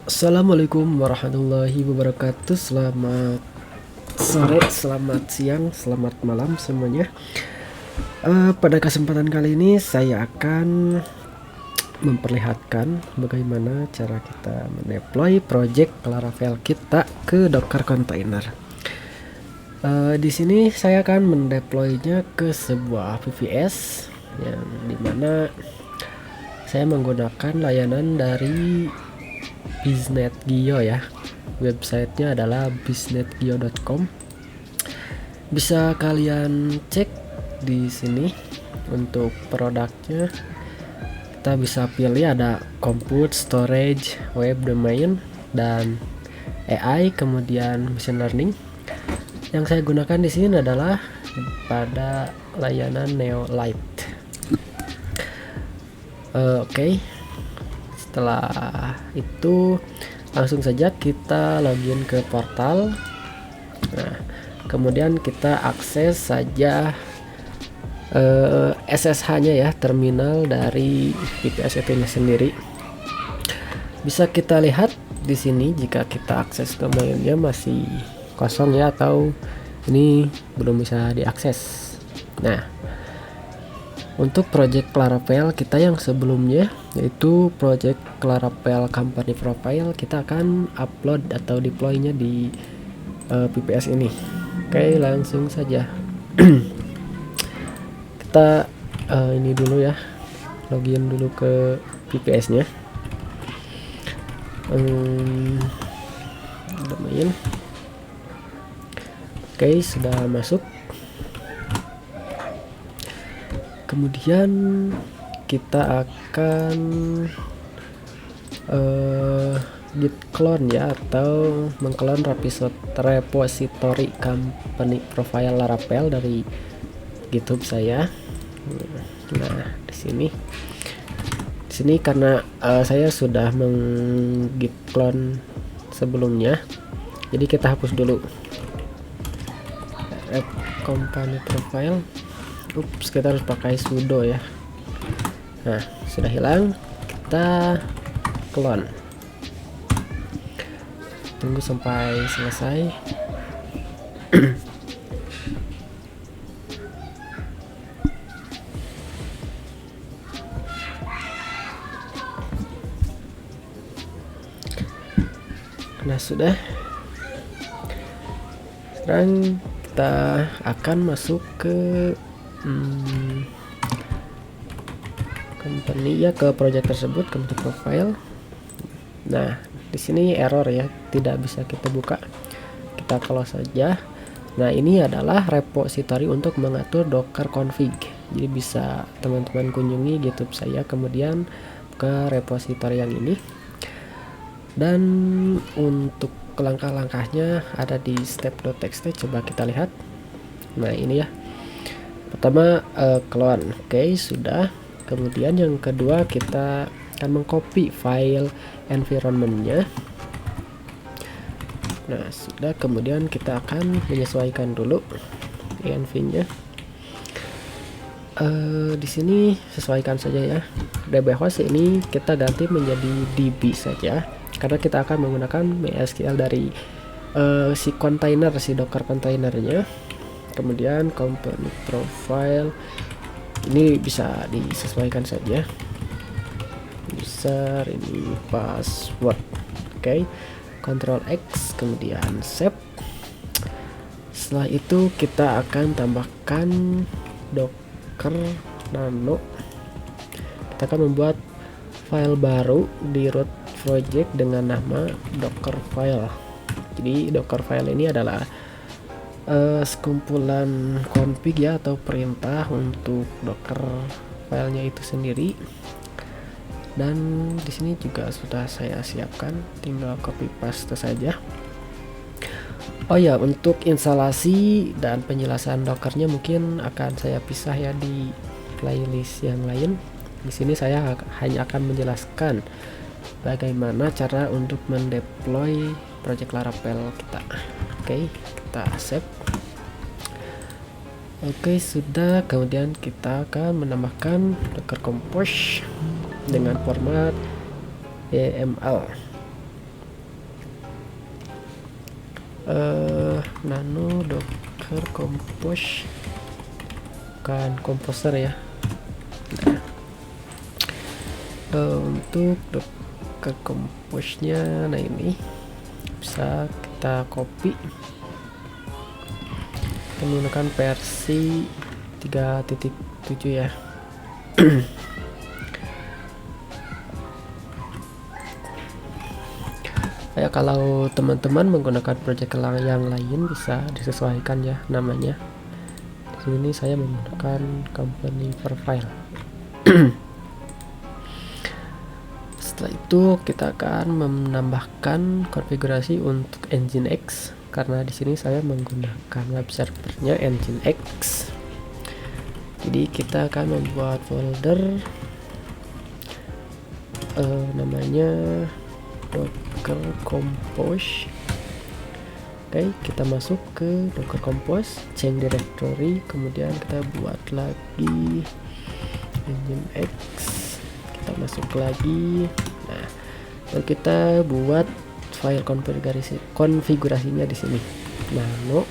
Assalamualaikum warahmatullahi wabarakatuh. Selamat sore, selamat siang, selamat malam semuanya. Pada kesempatan kali ini saya akan memperlihatkan bagaimana cara kita mendeploy project Laravel kita ke Docker container. Di sini saya akan mendeploynya ke sebuah VPS yang dimana saya menggunakan layanan dari Biznetgeo ya. Websitenya adalah biznetgeo.com. Bisa kalian cek di sini. Untuk produknya kita bisa pilih ada compute, storage, web domain, dan AI, kemudian machine learning. Yang saya gunakan di sini adalah pada layanan Neolite. Oke. Setelah itu langsung saja kita login ke portal. Nah, kemudian kita akses saja SSH-nya ya, terminal dari VPS itu sendiri. Bisa kita lihat di sini jika kita akses domainnya masih kosong ya, atau ini belum bisa diakses. Nah, untuk project Laravel kita yang sebelumnya, yaitu project Laravel company profile, kita akan upload atau deploynya di VPS ini. Oke, langsung saja. Kita ini dulu ya, login dulu ke VPS-nya. Domain. Oke, sudah masuk. Kemudian kita akan git clone ya, atau mengclone repository company profile Laravel dari GitHub saya. Nah, di sini karena saya sudah git clone sebelumnya, jadi kita hapus dulu company profile. Ups, kita harus pakai sudo ya. Nah, sudah hilang, kita clone. Tunggu sampai selesai. Nah, sudah. Sekarang kita akan masuk ke company ya, ke project tersebut, company profile. Nah, di sini error ya, tidak bisa kita buka. Kita close saja. Nah, ini adalah repository untuk mengatur Docker config. Jadi bisa teman-teman kunjungi GitHub saya, kemudian ke repository yang ini. Dan untuk langkah-langkahnya ada di step.txt, coba kita lihat. Nah, ini ya. Pertama clone. Oke, sudah. Kemudian yang kedua kita akan mengcopy file environment-nya. Nah, sudah. Kemudian kita akan menyesuaikan dulu env-nya. Di sini sesuaikan saja ya. dbHost ini kita ganti menjadi db saja, karena kita akan menggunakan MySQL dari si container, si Docker containernya. Kemudian company profile ini bisa disesuaikan saja, user ini password. Oke, Ctrl X, kemudian save. Setelah itu kita akan tambahkan Docker Nano. Kita akan membuat file baru di root project dengan nama Docker file. Jadi Docker file ini adalah sekumpulan config ya, atau perintah untuk Docker filenya itu sendiri. Dan di sini juga sudah saya siapkan, tinggal copy paste saja. Oh ya, untuk instalasi dan penjelasan Dockernya mungkin akan saya pisah ya di playlist yang lain. Di sini saya hanya akan menjelaskan bagaimana cara untuk mendeploy project Laravel kita. Oke, kita save. Oke, sudah. Kemudian kita akan menambahkan Docker Compose dengan format YAML. nano docker compose, bukan composer ya. Untuk docker compose nya, nah ini bisa kita copy menggunakan versi 3.7 ya. Ya, kalau teman-teman menggunakan project yang lain bisa disesuaikan ya namanya. Di sini saya menggunakan company profile. Setelah itu kita akan menambahkan konfigurasi untuk Nginx, karena di sini saya menggunakan web servernya Nginx. Jadi kita akan membuat folder namanya docker compose. Oke, kita masuk ke docker compose, change directory, kemudian kita buat lagi Nginx, kita masuk lagi. Nah, lalu kita buat file konfigurasinya di sini. Nano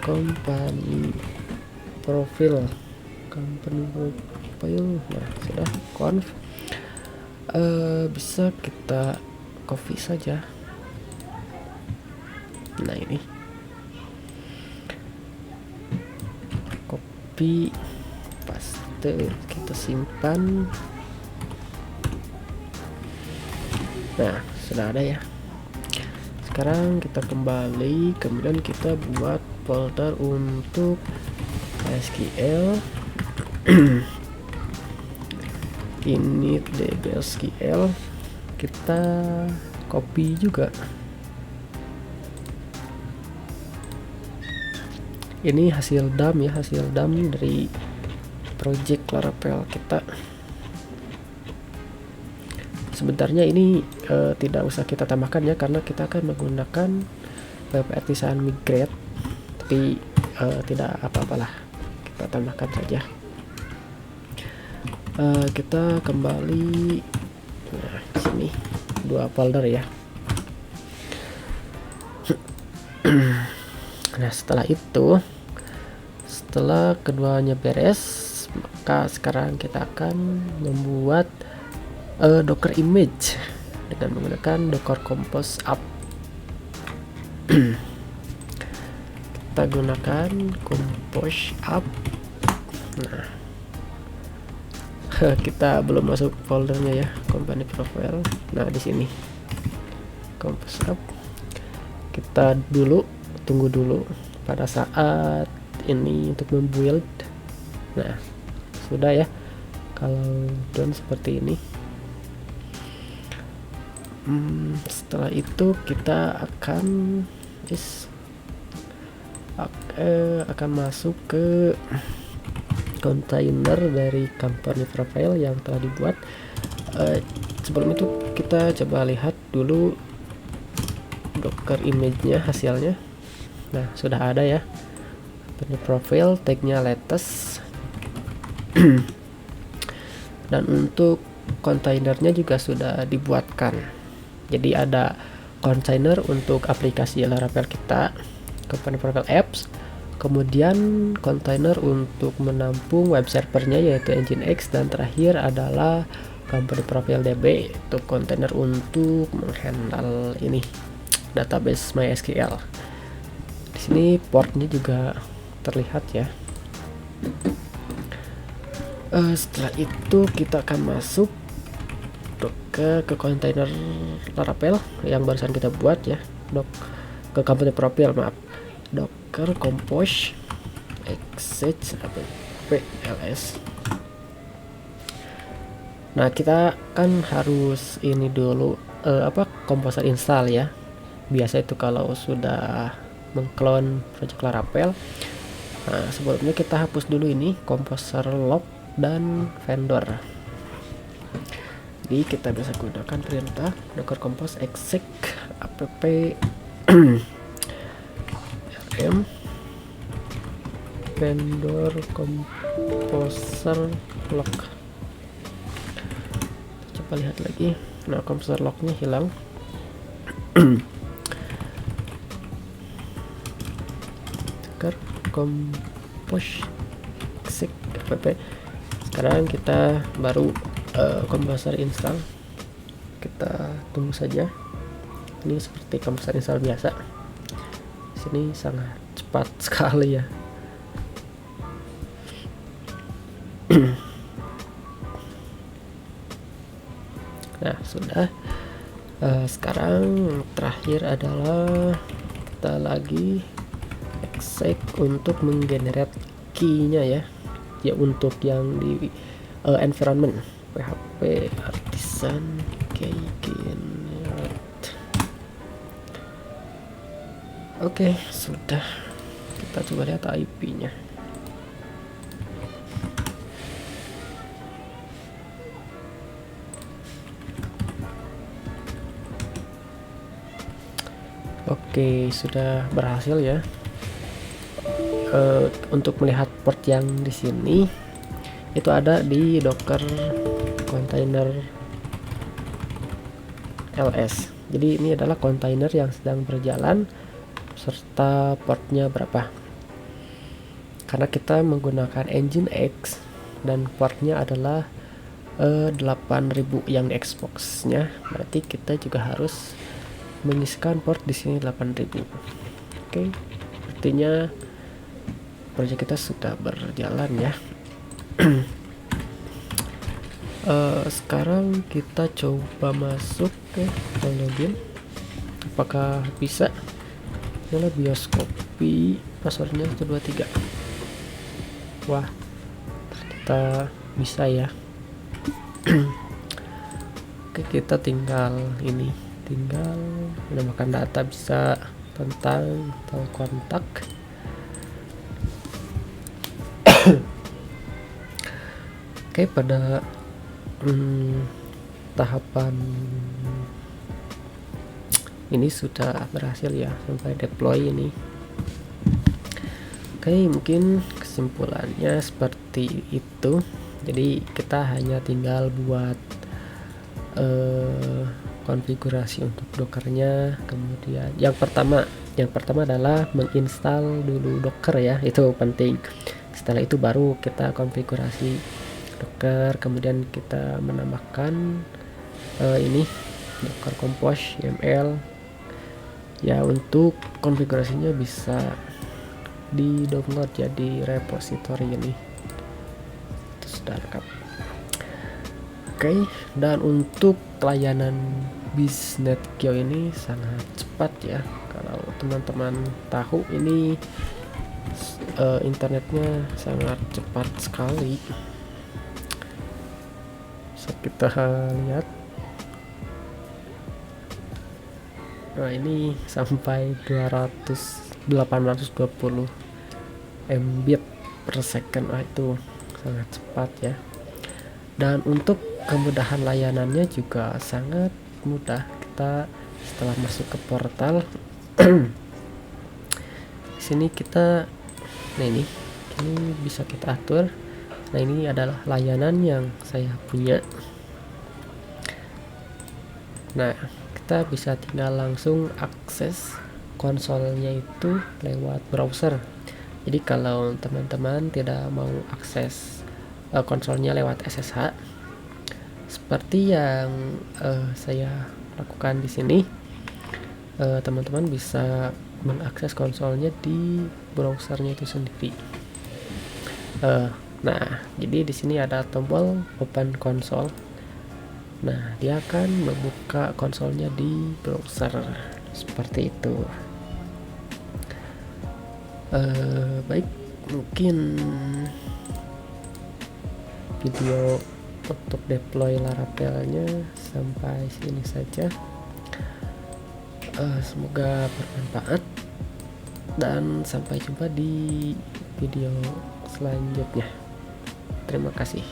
company profile. Nah, sudah conf. Bisa kita copy saja. Nah, ini copy, paste, kita simpan. Nah, sudah ada ya. Sekarang kita kembali, kemudian kita buat folder untuk SQL. Ini dbSQL, kita copy juga. Ini hasil dump ya, hasil dump dari project Laravel kita. Sebenarnya ini tidak usah kita tambahkan ya, karena kita akan menggunakan web artisan migrate, tapi tidak apa-apalah, kita tambahkan saja. Kita kembali, nah sini dua folder ya. Nah, setelah itu, setelah keduanya beres, maka sekarang kita akan membuat docker image dengan menggunakan docker compose app. Kita gunakan compose app. Nah, kita belum masuk foldernya ya, company profile. Nah, di sini compose app. Kita tunggu dulu pada saat ini untuk membuild. Nah, sudah ya. Kalau done seperti ini. Setelah itu kita akan masuk ke kontainer dari company profile yang telah dibuat. Sebelum itu kita coba lihat dulu docker image-nya, hasilnya. Nah, sudah ada ya. Company profile, tagnya latest. Dan untuk kontainernya juga sudah dibuatkan. Jadi ada kontainer untuk aplikasi Laravel kita, company profile apps. Kemudian kontainer untuk menampung web servernya yaitu Nginx, dan terakhir adalah company profile DB, itu kontainer untuk menghandle ini database MySQL. Di sini portnya juga terlihat ya. Setelah itu kita akan masuk ke kontainer Laravel yang barusan kita buat ya, ke company profile, maaf, docker compose exec pls. Nah, kita kan harus ini dulu composer install ya. Biasa itu kalau sudah mengclone project Laravel. Nah, sebelumnya kita hapus dulu ini composer log dan vendor. Jadi kita bisa gunakan perintah docker compose exec app rm vendor composer log. Coba lihat lagi. Nah, composer lognya hilang. compose exec app. Sekarang kita baru komposer install, kita tunggu saja. Ini seperti komposer install biasa. Sini sangat cepat sekali ya. Nah, sudah. Sekarang terakhir adalah kita lagi exec untuk menggenerate key-nya ya. Ya, untuk yang di environment PHP artisan key generate. Oke, sudah. Kita coba lihat IP-nya. Oke, sudah berhasil ya. Untuk melihat port yang di sini itu ada di Docker container ls. Jadi ini adalah kontainer yang sedang berjalan serta portnya berapa. Karena kita menggunakan Nginx dan portnya adalah 8000 yang di Xbox-nya, berarti kita juga harus mengisikan port di sini 8000. Oke, artinya proyek kita sudah berjalan ya. Sekarang kita coba masuk ke login, apakah bisa. Ini BIOS copy, passwordnya 123. Wah, ternyata bisa ya. Oke, kita tinggal menambahkan data, bisa tentang atau kontak. Oke, pada tahapan ini sudah berhasil ya, sampai deploy ini. Oke, mungkin kesimpulannya seperti itu. Jadi kita hanya tinggal buat konfigurasi untuk Dockernya. Kemudian yang pertama adalah menginstal dulu Docker ya, itu penting. Setelah itu baru kita konfigurasi Docker, kemudian kita menambahkan ini Docker Compose YAML ya. Untuk konfigurasinya bisa di download ya di repository ini, itu sudah lengkap. Oke, dan untuk layanan BizNetGeo ini sangat cepat ya. Kalau teman-teman tahu, ini internetnya sangat cepat sekali. Bisa kita lihat. Nah, ini sampai 820 Mbit per second. Itu sangat cepat ya. Dan untuk kemudahan layanannya juga sangat mudah. Kita setelah masuk ke portal di sini kita, nah ini bisa kita atur. Nah, ini adalah layanan yang saya punya. Nah, kita bisa tinggal langsung akses konsolnya itu lewat browser. Jadi kalau teman-teman tidak mau akses konsolnya lewat SSH seperti yang saya lakukan di sini, teman-teman bisa mengakses konsolnya di browsernya itu sendiri. Nah, jadi di sini ada tombol Open Console. Nah, dia akan membuka konsolnya di browser seperti itu. Baik, mungkin video untuk deploy Laravelnya sampai sini saja. Semoga bermanfaat dan sampai jumpa di video selanjutnya. Terima kasih.